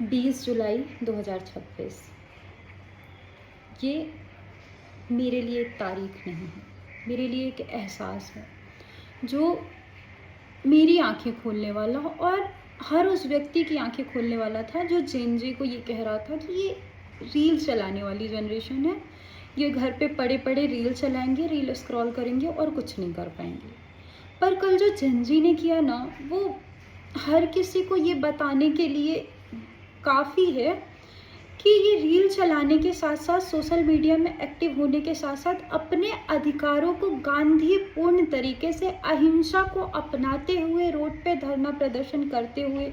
20 जुलाई 2026। ये मेरे लिए एक तारीख नहीं है, मेरे लिए एक एहसास है जो मेरी आंखें खोलने वाला और हर उस व्यक्ति की आंखें खोलने वाला था जो जेन जी को ये कह रहा था कि ये रील चलाने वाली जनरेशन है, ये घर पे पड़े पड़े रील चलाएंगे, रील स्क्रॉल करेंगे और कुछ नहीं कर पाएंगे। पर कल जो जेन जी ने किया ना, वो हर किसी को ये बताने के लिए काफ़ी है कि ये रील चलाने के साथ साथ सोशल मीडिया में एक्टिव होने के साथ साथ अपने अधिकारों को गांधीपूर्ण तरीके से अहिंसा को अपनाते हुए रोड पे धरना प्रदर्शन करते हुए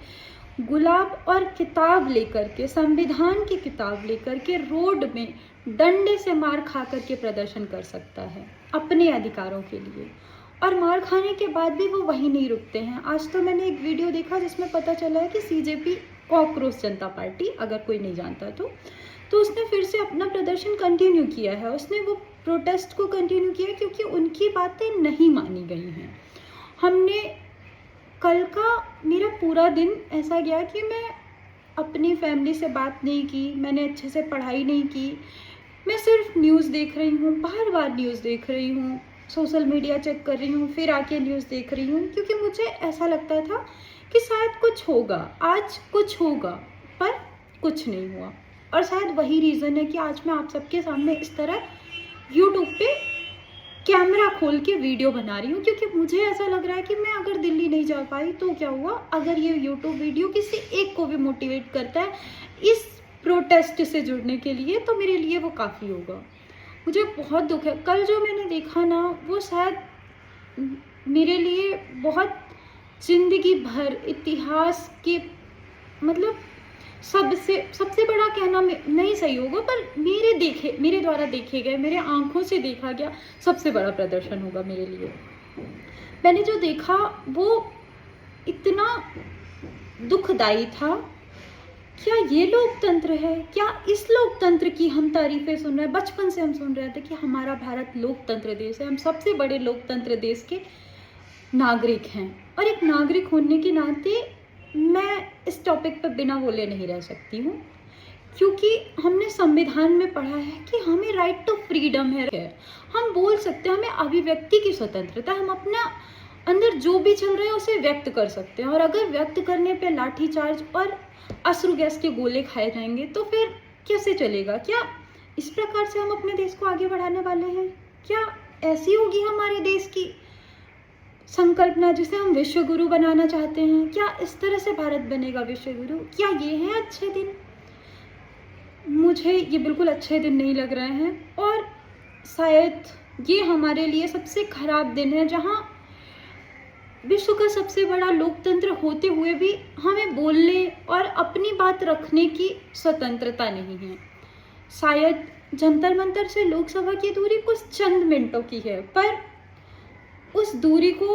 गुलाब और किताब लेकर के, संविधान की किताब लेकर के रोड में डंडे से मार खा कर के प्रदर्शन कर सकता है अपने अधिकारों के लिए। और मार खाने के बाद भी वो वहीं नहीं रुकते हैं। आज तो मैंने एक वीडियो देखा जिसमें पता चला है कि सीजेपी, कॉकरोच जनता पार्टी, अगर कोई नहीं जानता तो उसने फिर से अपना प्रदर्शन कंटिन्यू किया है। उसने वो प्रोटेस्ट को कंटिन्यू किया क्योंकि उनकी बातें नहीं मानी गई हैं। हमने कल का मेरा पूरा दिन ऐसा गया कि मैं अपनी फैमिली से बात नहीं की, मैंने अच्छे से पढ़ाई नहीं की, मैं सिर्फ न्यूज़ देख रही हूँ, बार बार न्यूज़ देख रही हूँ, सोशल मीडिया चेक कर रही हूँ, फिर आके न्यूज़ देख रही हूँ, क्योंकि मुझे ऐसा लगता था कि शायद कुछ होगा, आज कुछ होगा, पर कुछ नहीं हुआ। और शायद वही रीज़न है कि आज मैं आप सबके सामने इस तरह यूट्यूब पे कैमरा खोल के वीडियो बना रही हूँ, क्योंकि मुझे ऐसा लग रहा है कि मैं अगर दिल्ली नहीं जा पाई तो क्या हुआ, अगर ये यूट्यूब वीडियो किसी एक को भी मोटिवेट करता है इस प्रोटेस्ट से जुड़ने के लिए, तो मेरे लिए वो काफ़ी होगा। मुझे बहुत दुख है। कल जो मैंने देखा ना, वो शायद मेरे लिए बहुत जिंदगी भर इतिहास के, मतलब सबसे बड़ा कहना नहीं सही होगा, पर मेरे द्वारा देखे गए, मेरे आंखों से देखा गया सबसे बड़ा प्रदर्शन होगा मेरे लिए। मैंने जो देखा वो इतना दुखदाई था। क्या ये लोकतंत्र है? क्या इस लोकतंत्र की हम तारीफें सुन रहे हैं? बचपन से हम सुन रहे थे कि हमारा भारत लोकतंत्र देश है, हम सबसे बड़े लोकतंत्र देश के नागरिक हैं। और एक नागरिक होने के नाते मैं इस टॉपिक पर बिना बोले नहीं रह सकती हूँ, क्योंकि हमने संविधान में पढ़ा है कि हमें राइट टू फ्रीडम है, हम बोल सकते हैं, हमें अभिव्यक्ति की स्वतंत्रता, हम अपना अंदर जो भी चल रहा है उसे व्यक्त कर सकते हैं। और अगर व्यक्त करने पे लाठीचार्ज और अश्रु गैस के गोले खाए जाएंगे तो फिर कैसे चलेगा? क्या इस प्रकार से हम अपने देश को आगे बढ़ाने वाले हैं? क्या ऐसी होगी हमारे देश की संकल्पना जिसे हम विश्व गुरु बनाना चाहते हैं? क्या इस तरह से भारत बनेगा विश्व गुरु? क्या ये हैं अच्छे दिन? मुझे ये बिल्कुल अच्छे दिन नहीं लग रहे हैं, और शायद ये हमारे लिए सबसे खराब दिन है, जहाँ विश्व का सबसे बड़ा लोकतंत्र होते हुए भी हमें बोलने और अपनी बात रखने की स्वतंत्रता नहीं है। शायद जंतर मंतर से लोकसभा की दूरी कुछ चंद मिनटों की है, पर उस दूरी को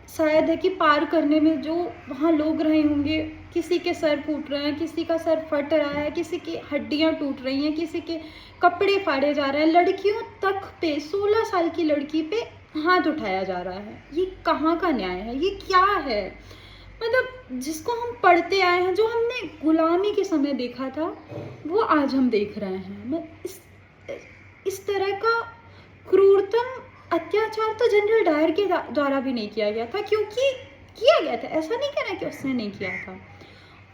शायद है कि पार करने में जो वहाँ लोग रहे होंगे, किसी के सर फूट रहे हैं, किसी का सर फट रहा है, किसी की हड्डियाँ टूट रही हैं, किसी के कपड़े फाड़े जा रहे हैं, लड़कियों तक पे, 16 साल की लड़की पे हाथ उठाया जा रहा है। ये कहाँ का न्याय है? ये क्या है? मतलब जिसको हम पढ़ते आए हैं, जो हमने गुलामी के समय देखा था, वो आज हम देख रहे हैं। इस तरह का क्रूरतम अत्याचार तो जनरल डायर के द्वारा भी नहीं किया गया था, क्योंकि किया गया था, ऐसा नहीं कहना कि उसने नहीं किया था,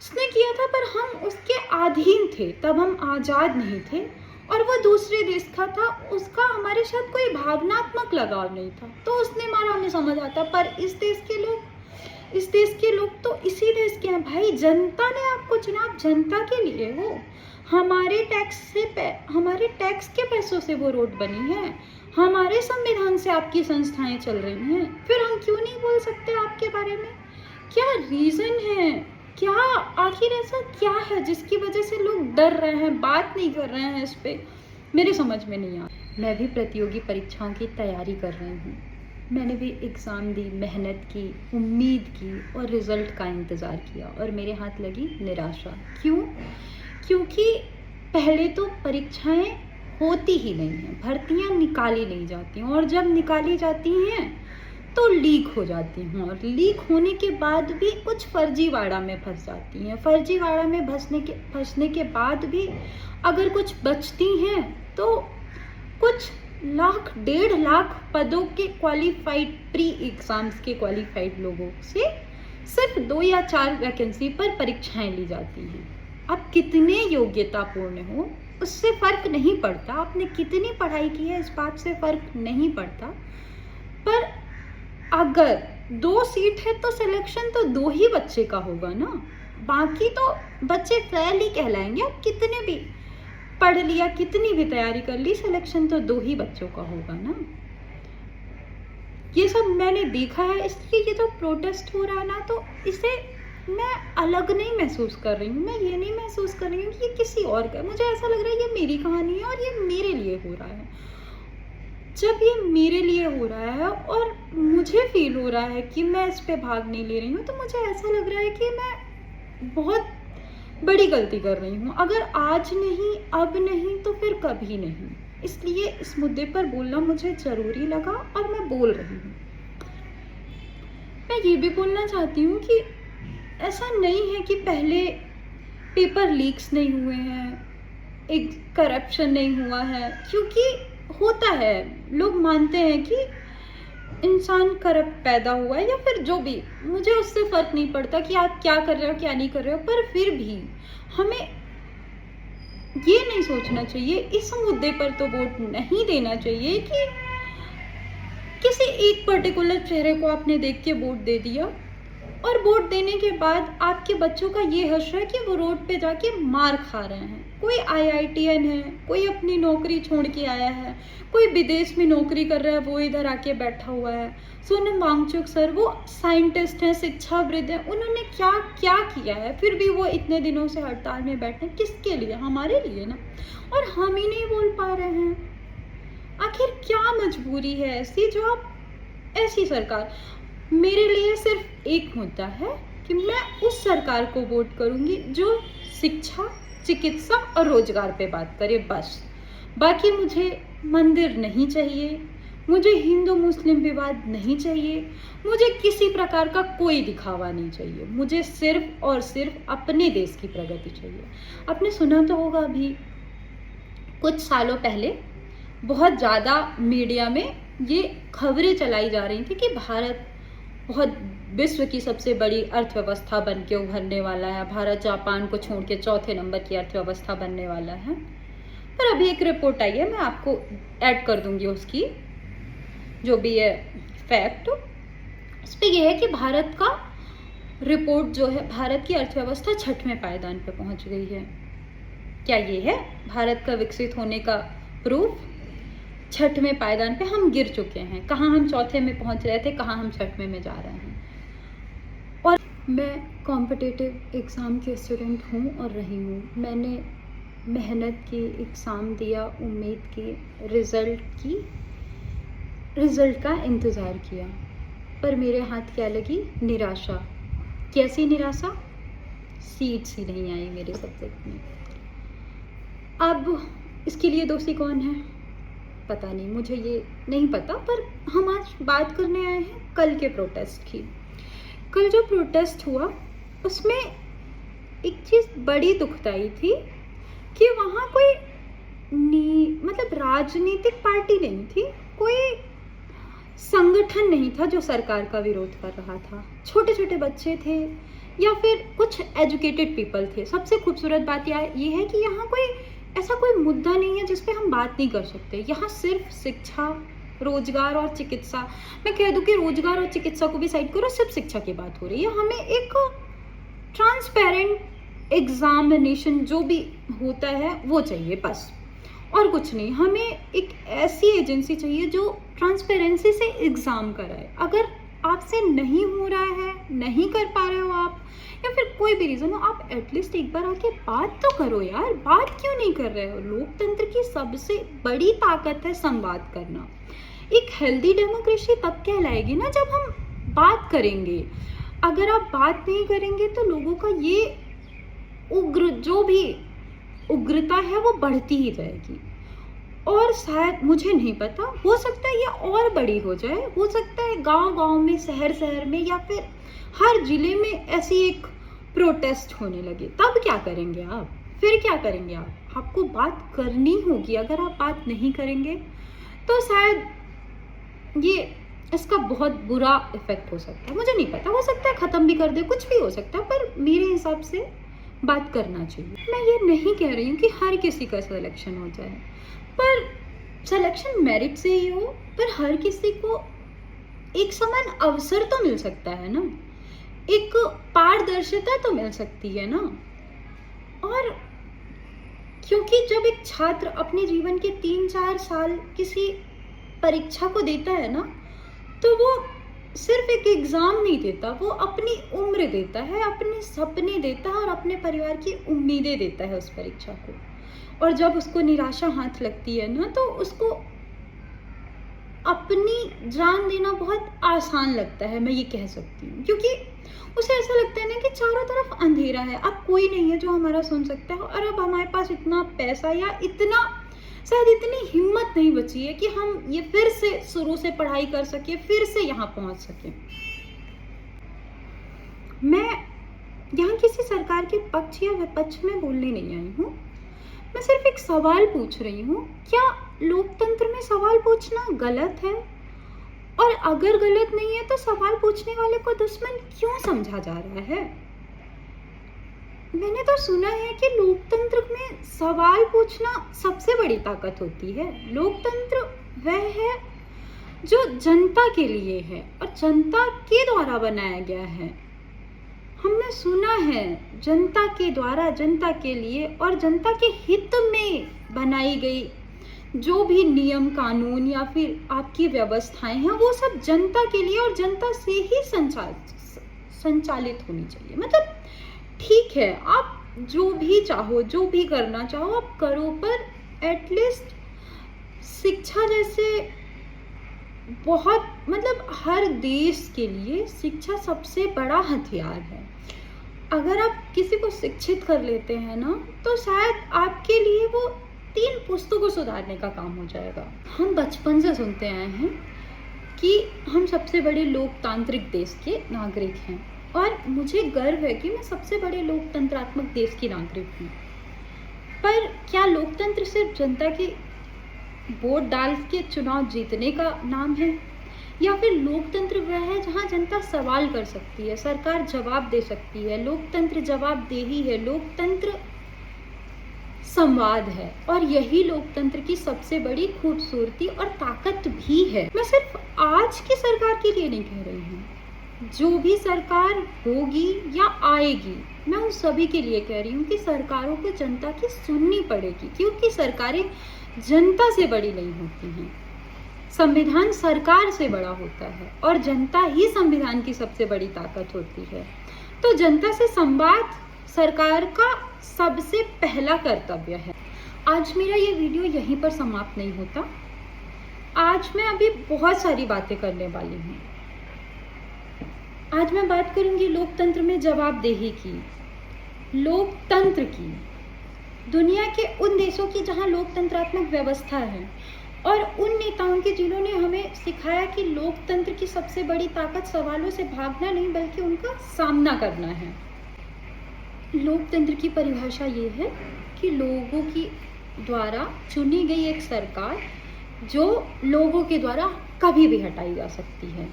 उसने किया था, पर हम उसके अधीन थे, तब हम आज़ाद नहीं थे, और वो दूसरे देश का था, उसका हमारे साथ कोई भावनात्मक लगाव नहीं था, तो उसने मारा, हमें समझ आता। पर इस देश के लोग तो इसी देश के हैं भाई। जनता ने आपको चुना, आप जनता के लिए हो। हमारे टैक्स के पैसों से वो रोड बनी है, हमारे संविधान से आपकी संस्थाएं चल रही हैं, फिर हम क्यों नहीं बोल सकते आपके बारे में? क्या रीज़न है? क्या आखिर ऐसा क्या है जिसकी वजह से लोग डर रहे हैं, बात नहीं कर रहे हैं इस पे? मेरे समझ में नहीं आ। मैं भी प्रतियोगी परीक्षाओं की तैयारी कर रही हूँ, मैंने भी एग्ज़ाम दी, मेहनत की, उम्मीद की और रिज़ल्ट का इंतज़ार किया, और मेरे हाथ लगी निराशा। क्यों? क्योंकि पहले तो परीक्षाएं होती ही नहीं हैं, भर्तियां निकाली नहीं जाती हैं, और जब निकाली जाती हैं तो लीक हो जाती हैं, और लीक होने के बाद भी कुछ फर्जीवाड़ा में फंस जाती हैं। फर्जीवाड़ा में फंसने के बाद भी अगर कुछ बचती हैं तो कुछ लाख 1.5 लाख पदों के क्वालिफाइड, प्री एग्जाम्स के क्वालिफाइड लोगों से सिर्फ 2 या 4 वैकेंसी पर परीक्षाएं ली जाती हैं। आप कितने योग्यतापूर्ण हो उससे फर्क नहीं पड़ता, आपने कितनी पढ़ाई की है इस बात से फर्क नहीं पड़ता, पर अगर 2 सीट है तो सिलेक्शन तो 2 ही बच्चे का होगा ना, बाकी तो बच्चे फेल ही कहलाएंगे। आप कितने भी पढ़ लिया, कितनी भी तैयारी कर ली, सिलेक्शन तो 2 ही बच्चों का होगा ना। ये सब मैंने देखा है, इसलिए ये जो प्रोटेस्ट हो रहा है ना, तो इसे मैं अलग नहीं महसूस कर रही हूँ। मैं ये नहीं महसूस कर रही हूँ कि ये किसी और का, मुझे ऐसा लग रहा है ये मेरी कहानी है और ये मेरे लिए हो रहा है। जब ये मेरे लिए हो रहा है और मुझे फील हो रहा है कि मैं इस पे भाग नहीं ले रही हूँ, तो मुझे ऐसा लग रहा है कि मैं बहुत बड़ी गलती कर रही हूँ। अगर आज नहीं, अब नहीं, तो फिर कभी नहीं। इसलिए इस मुद्दे पर बोलना मुझे ज़रूरी लगा और मैं बोल रही हूँ। मैं ये भी बोलना चाहती हूँ कि ऐसा नहीं है कि पहले पेपर लीक्स नहीं हुए हैं, एक करप्शन नहीं हुआ है, क्योंकि होता है, लोग मानते हैं कि इंसान करप्ट पैदा हुआ है या फिर जो भी, मुझे उससे फ़र्क नहीं पड़ता कि आप क्या कर रहे हो क्या नहीं कर रहे हो, पर फिर भी हमें ये नहीं सोचना चाहिए, इस मुद्दे पर तो वोट नहीं देना चाहिए कि किसी एक पर्टिकुलर चेहरे को आपने देख के वोट दे दिया और वोट देने के बाद आपके बच्चों का ये हश्र है कि वो रोड पे जाके मार खा रहे हैं। कोई IITN है, कोई अपनी नौकरी छोड़ के आया है, कोई विदेश में नौकरी कर रहा है, वो इधर आके बैठा हुआ है। सोनम वांगचुक सर, वो साइंटिस्ट हैं, शिक्षाविद हैं, उन्होंने क्या क्या किया है, फिर भी वो इतने दिनों से हड़ताल में बैठे, किसके लिए? हमारे लिए ना। और हम ही नहीं बोल पा रहे हैं। आखिर क्या मजबूरी है ऐसी जो आप, ऐसी सरकार। मेरे लिए सिर्फ एक मुद्दा है कि मैं उस सरकार को वोट करूंगी जो शिक्षा, चिकित्सा और रोजगार पे बात करे, बस। बाकी मुझे मंदिर नहीं चाहिए, मुझे हिंदू मुस्लिम विवाद नहीं चाहिए, मुझे किसी प्रकार का कोई दिखावा नहीं चाहिए। मुझे सिर्फ और सिर्फ अपने देश की प्रगति चाहिए। आपने सुना तो होगा, अभी कुछ सालों पहले बहुत ज़्यादा मीडिया में ये खबरें चलाई जा रही थी कि भारत बहुत विश्व की सबसे बड़ी अर्थव्यवस्था बन के उभरने वाला है, भारत जापान को छोड़ के 4थे नंबर की अर्थव्यवस्था बनने वाला है। पर अभी एक रिपोर्ट आई है, मैं आपको ऐड कर दूंगी उसकी, जो भी है फैक्ट। इस पर यह है कि भारत का रिपोर्ट जो है, भारत की अर्थव्यवस्था 6वें पायदान पे पहुंच गई है। क्या ये है भारत का विकसित होने का प्रूफ? 6वें पायदान पे हम गिर चुके हैं। कहाँ हम 4थे में पहुंच रहे थे, कहाँ हम 6वें में जा रहे हैं। और मैं कॉम्पिटिटिव एग्ज़ाम की स्टूडेंट हूँ और रही हूँ। मैंने मेहनत की, एग्ज़ाम दिया, उम्मीद की, रिज़ल्ट का इंतज़ार किया, पर मेरे हाथ क्या लगी? निराशा। कैसी निराशा? सीट्स ही नहीं आई मेरे सब्जेक्ट में। अब इसके लिए दोषी कौन है पता नहीं, मुझे ये नहीं पता, पर हम आज बात करने आए हैं कल के प्रोटेस्ट की। कल जो प्रोटेस्ट हुआ उसमें एक चीज़ बड़ी दुखदाई थी कि वहाँ कोई मतलब राजनीतिक पार्टी नहीं थी, कोई संगठन नहीं था जो सरकार का विरोध कर रहा था। छोटे छोटे बच्चे थे या फिर कुछ एजुकेटेड पीपल थे। सबसे खूबसूरत बात ये है कि यहाँ ऐसा कोई मुद्दा नहीं है जिस पे हम बात नहीं कर सकते। यहाँ सिर्फ शिक्षा, रोजगार और चिकित्सा, मैं कह दूँ कि रोजगार और चिकित्सा को भी साइड करो, सिर्फ शिक्षा की बात हो रही है। हमें एक ट्रांसपेरेंट एग्जामिनेशन जो भी होता है वो चाहिए, बस, और कुछ नहीं। हमें एक ऐसी एजेंसी चाहिए जो ट्रांसपेरेंसी से एग्ज़ाम कराए। अगर आपसे नहीं हो रहा है, नहीं कर पा रहे हो आप, या फिर कोई भी रीज़न हो, आप एटलीस्ट एक बार आके बात तो करो यार। बात क्यों नहीं कर रहे हो? लोकतंत्र की सबसे बड़ी ताकत है संवाद करना। एक हेल्दी डेमोक्रेसी तब कहलाएगी ना जब हम बात करेंगे। अगर आप बात नहीं करेंगे तो लोगों का ये जो भी उग्रता है वो बढ़ती ही जाएगी। और शायद, मुझे नहीं पता, हो सकता है ये और बड़ी हो जाए, हो सकता है गांव-गांव में, शहर-शहर में, या फिर हर जिले में ऐसी एक प्रोटेस्ट होने लगे। तब क्या करेंगे आप? फिर क्या करेंगे आप? आपको बात करनी होगी। अगर आप बात नहीं करेंगे तो शायद ये इसका बहुत बुरा इफेक्ट हो सकता है। मुझे नहीं पता, हो सकता है ख़त्म भी कर दे, कुछ भी हो सकता है, पर मेरे हिसाब से बात करना चाहिए। मैं ये नहीं कह रही हूँ कि हर किसी का सिलेक्शन हो जाए, पर सिलेक्शन मेरिट से ही हो, पर हर किसी को एक समान अवसर तो मिल सकता है ना, एक पारदर्शिता तो मिल सकती है ना। और क्योंकि जब एक छात्र अपने जीवन के 3-4 साल किसी परीक्षा को देता है ना, तो वो सिर्फ एक एग्ज़ाम नहीं देता, वो अपनी उम्र देता है, अपने सपने देता है और अपने परिवार की उम्मीदें देता है उस परीक्षा को। और जब उसको निराशा हाथ लगती है ना, तो उसको अपनी जान देना बहुत आसान लगता है, मैं ये कह सकती हूँ, क्योंकि उसे ऐसा लगता है ना कि चारों तरफ अंधेरा है, अब कोई नहीं है जो हमारा सुन सकता है, और अब हमारे पास इतना पैसा या इतना, शायद इतनी हिम्मत नहीं बची है कि हम ये फिर से शुरू से पढ़ाई कर सके, फिर से यहाँ पहुँच सके। मैं यहाँ किसी सरकार के पक्ष या विपक्ष में बोलने नहीं आई हूँ, मैं सिर्फ एक सवाल पूछ रही हूँ। क्या लोकतंत्र में सवाल पूछना गलत है? और अगर गलत नहीं है तो सवाल पूछने वाले को दुश्मन क्यों समझा जा रहा है? मैंने तो सुना है कि लोकतंत्र में सवाल पूछना सबसे बड़ी ताकत होती है। लोकतंत्र वह है जो जनता के लिए है और जनता के द्वारा बनाया गया है। हमने सुना है जनता के द्वारा, जनता के लिए और जनता के हित में बनाई गई जो भी नियम कानून या फिर आपकी व्यवस्थाएं हैं, वो सब जनता के लिए और जनता से ही संचालित होनी चाहिए। मतलब ठीक है, आप जो भी चाहो, जो भी करना चाहो आप करो, पर एटलीस्ट शिक्षा जैसे बहुत, मतलब हर देश के लिए शिक्षा सबसे बड़ा हथियार है। अगर आप किसी को शिक्षित कर लेते हैं ना, तो शायद आपके लिए वो 3 पुस्तकों को सुधारने का काम हो जाएगा। हम बचपन से सुनते आए हैं कि हम सबसे बड़े लोकतांत्रिक देश के नागरिक हैं, और मुझे गर्व है कि मैं सबसे बड़े लोकतंत्रात्मक देश की नागरिक हूँ। पर क्या लोकतंत्र सिर्फ जनता की वोट डाल के चुनाव जीतने का नाम है? या फिर लोकतंत्र वह है जहाँ जनता सवाल कर सकती है, सरकार जवाब दे सकती है, लोकतंत्र जवाबदेही है, लोकतंत्र संवाद है, और यही लोकतंत्र की सबसे बड़ी खूबसूरती और ताकत भी है। मैं सिर्फ आज की सरकार के लिए नहीं कह रही हूँ, जो भी सरकार होगी या आएगी, मैं उन सभी के लिए कह रही हूँ कि सरकारों को जनता की सुननी पड़ेगी, क्योंकि सरकारें जनता से बड़ी नहीं होती हैं। संविधान सरकार से बड़ा होता है और जनता ही संविधान की सबसे बड़ी ताकत होती है। तो जनता से संवाद सरकार का सबसे पहला कर्तव्य है। आज मेरा ये वीडियो यहीं पर समाप्त नहीं होता। आज मैं अभी बहुत सारी बातें करने वाली हूँ। आज मैं बात करूंगी लोकतंत्र में जवाबदेही की, लोकतंत्र की, दुनिया के उन देशों की जहां लोकतंत्रात्मक व्यवस्था है, और उन नेताओं की जिन्होंने हमें सिखाया कि लोकतंत्र की सबसे बड़ी ताकत सवालों से भागना नहीं बल्कि उनका सामना करना है। लोकतंत्र की परिभाषा ये है कि लोगों की द्वारा चुनी गई एक सरकार जो लोगों के द्वारा कभी भी हटाई जा सकती है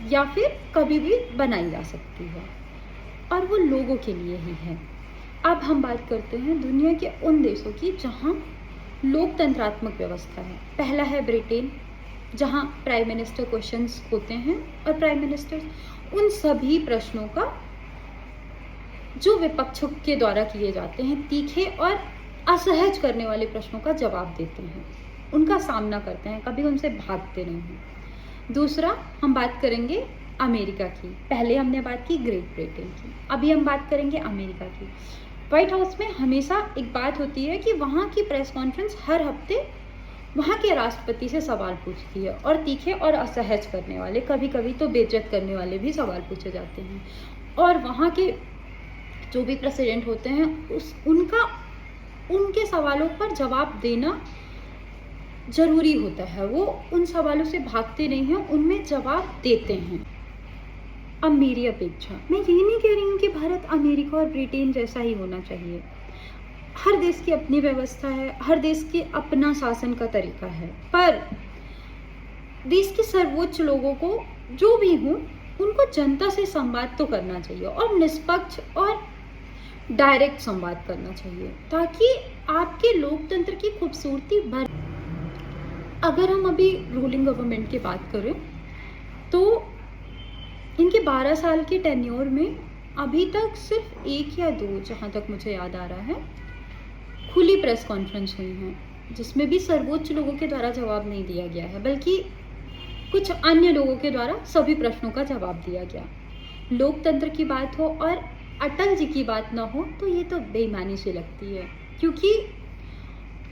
या फिर कभी भी बनाई जा सकती है, और वो लोगों के लिए ही है। अब हम बात करते हैं दुनिया के उन देशों की जहां लोकतंत्रात्मक व्यवस्था है। पहला है ब्रिटेन, जहां प्राइम मिनिस्टर क्वेश्चंस होते हैं और प्राइम मिनिस्टर उन सभी प्रश्नों का जो विपक्षों के द्वारा किए जाते हैं, तीखे और असहज करने वाले प्रश्नों का जवाब देते हैं, उनका सामना करते हैं, कभी उनसे भागते नहीं हैं। दूसरा हम बात करेंगे अमेरिका की। पहले हमने बात की ग्रेट ब्रिटेन की, अभी हम बात करेंगे अमेरिका की। व्हाइट हाउस में हमेशा एक बात होती है कि वहाँ की प्रेस कॉन्फ्रेंस हर हफ्ते वहाँ के राष्ट्रपति से सवाल पूछती है, और तीखे और असहज करने वाले, कभी कभी तो बेइज्जत करने वाले भी सवाल पूछे जाते हैं। और वहाँ के जो भी प्रेसिडेंट होते हैं उनके सवालों पर जवाब देना ज़रूरी होता है, वो उन सवालों से भागते नहीं हैं, उनमें जवाब देते हैं। अब मेरी अपेक्षा, मैं ये नहीं कह रही हूँ कि भारत अमेरिका और ब्रिटेन जैसा ही होना चाहिए। हर देश की अपनी व्यवस्था है, हर देश के अपना शासन का तरीका है, पर देश के सर्वोच्च लोगों को, जो भी हों, उनको जनता से संवाद तो करना चाहिए और निष्पक्ष और डायरेक्ट संवाद करना चाहिए, ताकि आपके लोकतंत्र की खूबसूरती बढ़। अगर हम अभी रूलिंग गवर्नमेंट की बात करें तो इनके 12 साल के टेन्योर में अभी तक सिर्फ 1 या 2, जहाँ तक मुझे याद आ रहा है, खुली प्रेस कॉन्फ्रेंस हुई हैं, जिसमें भी सर्वोच्च लोगों के द्वारा जवाब नहीं दिया गया है, बल्कि कुछ अन्य लोगों के द्वारा सभी प्रश्नों का जवाब दिया गया। लोकतंत्र की बात हो और अटल जी की बात ना हो तो ये तो बेईमानी सी लगती है, क्योंकि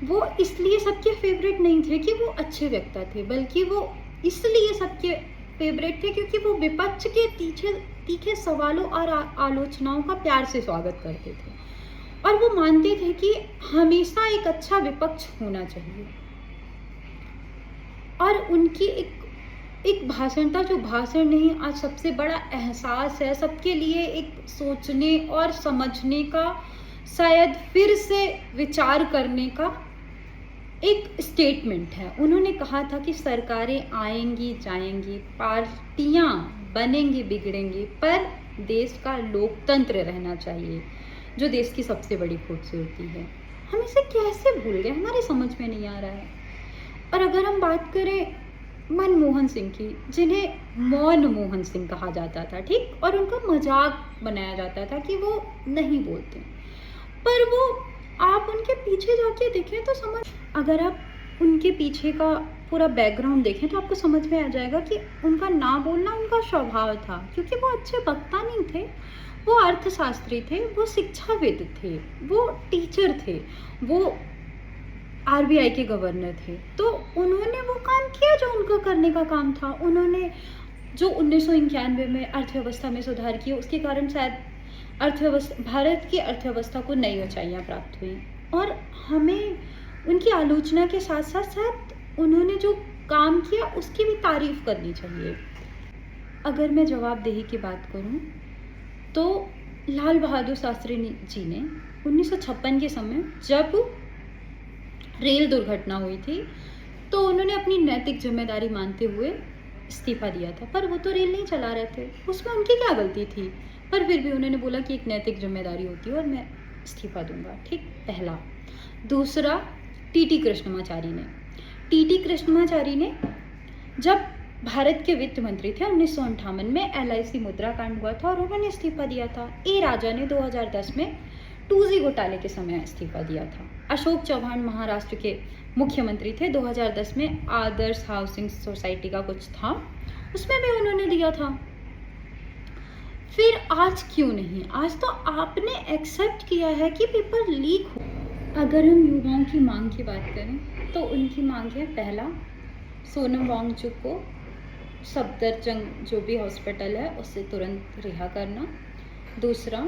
वो इसलिए सबके फेवरेट नहीं थे कि वो अच्छे वक्ता थे, बल्कि वो इसलिए सबके फेवरेट थे क्योंकि वो विपक्ष के तीखे सवालों और आलोचनाओं का प्यार से स्वागत करते थे, और वो मानते थे कि हमेशा एक अच्छा विपक्ष होना चाहिए। और उनकी एक भाषण था, जो भाषण नहीं, आज सबसे बड़ा एहसास है सबके लिए, एक सोचने और समझने का, शायद फिर से विचार करने का एक स्टेटमेंट है। उन्होंने कहा था कि सरकारें आएंगी जाएंगी, पार्टियां बनेंगी बिगड़ेंगी, पर देश का लोकतंत्र रहना चाहिए, जो देश की सबसे बड़ी खूबसूरती है। हम इसे कैसे भूल गए, हमारी समझ में नहीं आ रहा है। और अगर हम बात करें मनमोहन सिंह की, जिन्हें मौन मोहन सिंह कहा जाता था, ठीक, और उनका मजाक बनाया जाता था कि वो नहीं बोलते, पर वो, आप उनके पीछे जाके देखें तो समझ, अगर आप उनके पीछे का पूरा बैकग्राउंड देखें तो आपको समझ में आ जाएगा कि उनका ना बोलना उनका स्वभाव था, क्योंकि वो अच्छे वक्ता नहीं थे, वो अर्थशास्त्री थे, वो शिक्षाविद थे, वो टीचर थे, वो आरबीआई के गवर्नर थे। तो उन्होंने वो काम किया जो उनका करने का काम था। उन्होंने जो 1991 में अर्थव्यवस्था में सुधार किया, उसके कारण शायद भारत की अर्थव्यवस्था को नई ऊंचाइयां प्राप्त हुई। और हमें उनकी आलोचना के साथ साथ उन्होंने जो काम किया उसकी भी तारीफ करनी चाहिए। अगर मैं जवाबदेही की बात करूं तो लाल बहादुर शास्त्री जी ने 1956 के समय, जब रेल दुर्घटना हुई थी, तो उन्होंने अपनी नैतिक जिम्मेदारी मानते हुए इस्तीफा दिया था। पर वो तो रेल नहीं चला रहे थे, उसमें उनकी क्या गलती थी, पर फिर भी उन्होंने बोला कि एक नैतिक जिम्मेदारी होती है और मैं इस्तीफा दूंगा, ठीक, पहला। दूसरा, टीटी कृष्णमाचारी ने जब भारत के वित्त मंत्री थे 1958 में, LIC मुद्रा कांड हुआ था और उन्होंने इस्तीफा दिया था। ए राजा ने 2010 में 2G घोटाले के समय इस्तीफा दिया था। अशोक चौहान महाराष्ट्र के मुख्यमंत्री थे, 2010 में आदर्श हाउसिंग सोसाइटी का कुछ था, उसमें भी उन्होंने दिया था। फिर आज क्यों नहीं? आज तो आपने एक्सेप्ट किया है कि पेपर लीक हो। अगर हम युवाओं की मांग की बात करें तो उनकी मांग है, पहला, सोनम वांगचुक को सफदरजंग जो भी हॉस्पिटल है उससे तुरंत रिहा करना। दूसरा,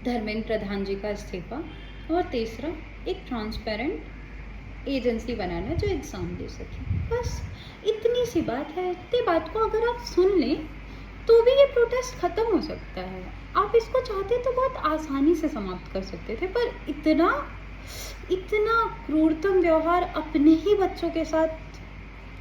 धर्मेंद्र प्रधान जी का इस्तीफा। और तीसरा, एक ट्रांसपेरेंट एजेंसी बनाना जो एग्ज़ाम दे सके। बस इतनी सी बात है। इतनी बात को अगर आप सुन लें तो भी ये प्रोटेस्ट ख़त्म हो सकता है। आप इसको चाहते तो बहुत आसानी से समाप्त कर सकते थे, पर इतना क्रूरतम व्यवहार अपने ही बच्चों के साथ,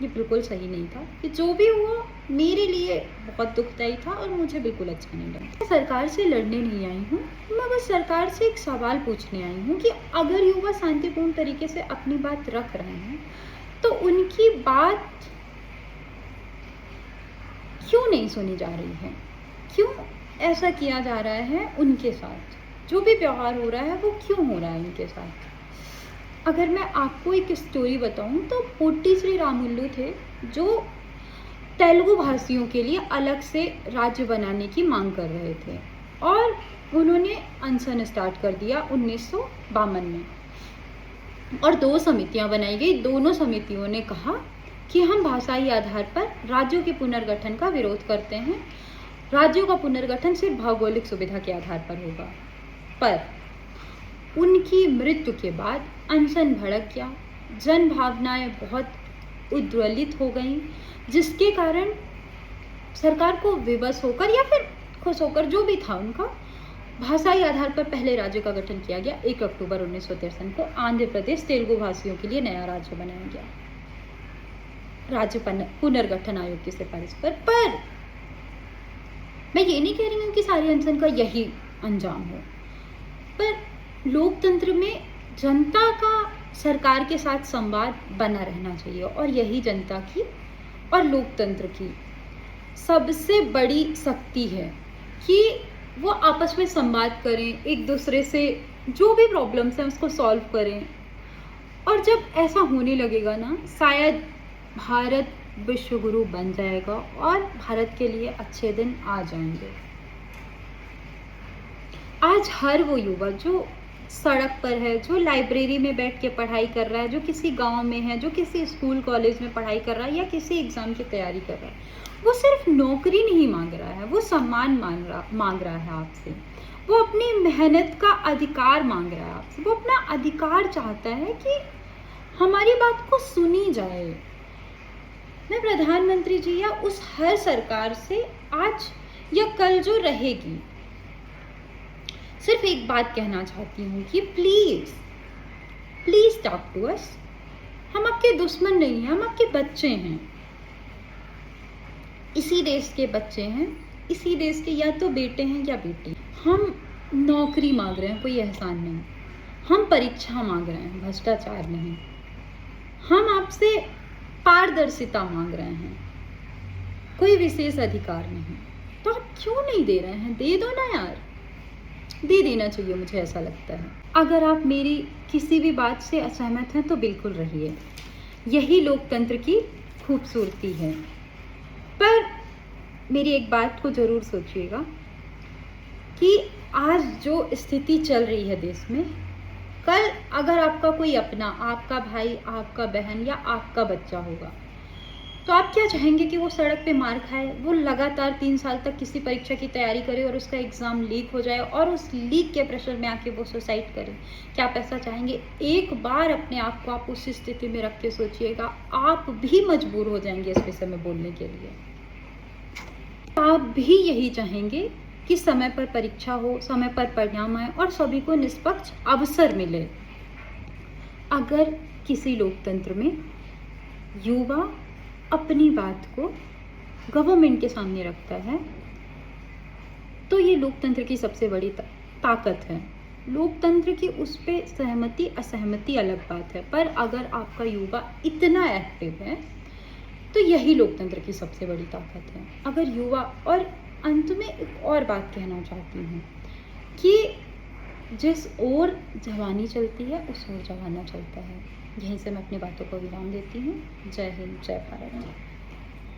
ये बिल्कुल सही नहीं था। कि जो भी हुआ मेरे लिए बहुत दुखदायी था और मुझे बिल्कुल अच्छा नहीं लगा। मैं सरकार से लड़ने नहीं आई हूँ, मैं बस सरकार से एक सवाल पूछने आई हूँ कि अगर युवा शांतिपूर्ण तरीके से अपनी बात रख रहे हैं तो उनकी बात क्यों नहीं सुनी जा रही है? क्यों ऐसा किया जा रहा है उनके साथ? जो भी व्यवहार हो रहा है वो क्यों हो रहा है उनके साथ? अगर मैं आपको एक स्टोरी बताऊं तो पोट्टी श्री रामुलु थे, जो तेलुगु भाषियों के लिए अलग से राज्य बनाने की मांग कर रहे थे, और उन्होंने अनशन स्टार्ट कर दिया 1952 में, और 2 समितियां बनाई गई। दोनों समितियों ने कहा कि हम भाषाई आधार पर राज्यों के पुनर्गठन का विरोध करते हैं, राज्यों का पुनर्गठन सिर्फ भौगोलिक सुविधा के आधार पर होगा। पर उनकी मृत्यु के बाद अनशन भड़क गया जन भावनाएं बहुत उद्वेलित हो गई, जिसके कारण सरकार को विवश होकर या फिर खुश होकर, जो भी था उनका, भाषाई आधार पर पहले राज्य का गठन किया गया। 1 अक्टूबर 1963 को आंध्र प्रदेश तेलुगु भाषियों के लिए नया राज्य बनाया गया, राज्य पुनर्गठन आयोग की सिफारिश पर मैं ये नहीं कह रही हूँ कि सारे अनशन का यही अंजाम हो, पर लोकतंत्र में जनता का सरकार के साथ संवाद बना रहना चाहिए, और यही जनता की और लोकतंत्र की सबसे बड़ी शक्ति है कि वो आपस में संवाद करें, एक दूसरे से जो भी प्रॉब्लम्स हैं उसको सॉल्व करें। और जब ऐसा होने लगेगा ना, शायद भारत विश्व गुरु बन जाएगा और भारत के लिए अच्छे दिन आ जाएंगे। आज हर वो युवा जो सड़क पर है, जो लाइब्रेरी में बैठ के पढ़ाई कर रहा है, जो किसी गांव में है, जो किसी स्कूल कॉलेज में पढ़ाई कर रहा है या किसी एग्जाम की तैयारी कर रहा है, वो सिर्फ नौकरी नहीं मांग रहा है, वो सम्मान मांग रहा है आपसे, वो अपनी मेहनत का अधिकार मांग रहा है आपसे, वो अपना अधिकार चाहता है कि हमारी बात को सुनी जाए। मैं प्रधानमंत्री जी या उस हर सरकार से आज या कल जो रहेगी, सिर्फ एक बात कहना चाहती हूँ कि please please talk to us. हम आपके दुश्मन नहीं हैं, हम आपके बच्चे हैं, इसी देश के बच्चे हैं, इसी देश के या तो बेटे हैं या बेटी। हम नौकरी मांग रहे हैं, कोई एहसान नहीं। हम परीक्षा मांग रहे हैं, भ्रष्टाचार नहीं। हम आपसे पारदर्शिता मांग रहे हैं, कोई विशेष अधिकार नहीं। तो आप क्यों नहीं दे रहे हैं? दे दो ना यार, दे देना चाहिए, मुझे ऐसा लगता है। अगर आप मेरी किसी भी बात से असहमत हैं तो बिल्कुल रहिए, यही लोकतंत्र की खूबसूरती है। पर मेरी एक बात को ज़रूर सोचिएगा कि आज जो स्थिति चल रही है देश में, कल अगर आपका कोई अपना, आपका भाई, आपका बहन या आपका बच्चा होगा, तो आप क्या चाहेंगे कि वो सड़क पे मार खाए, वो लगातार 3 साल तक किसी परीक्षा की तैयारी करे और उसका एग्ज़ाम लीक हो जाए और उस लीक के प्रेशर में आके वो सुसाइड करे? क्या आप ऐसा चाहेंगे? एक बार अपने आप को आप उस स्थिति में रख के सोचिएगा, आप भी मजबूर हो जाएंगे इस विषय में बोलने के लिए। आप भी यही चाहेंगे कि समय पर परीक्षा हो, समय पर परिणाम आए और सभी को निष्पक्ष अवसर मिले। अगर किसी लोकतंत्र में युवा अपनी बात को गवर्नमेंट के सामने रखता है, तो ये लोकतंत्र की सबसे बड़ी ताकत है। लोकतंत्र की उस पे सहमति असहमति अलग बात है, पर अगर आपका युवा इतना एक्टिव है तो यही लोकतंत्र की सबसे बड़ी ताकत है। अगर युवा, और अंत में एक और बात कहना चाहती हूँ कि जिस ओर जवानी चलती है उस ओर जमाना चलता है। यहीं से मैं अपनी बातों को विराम देती हूँ। जय हिंद, जय भारत।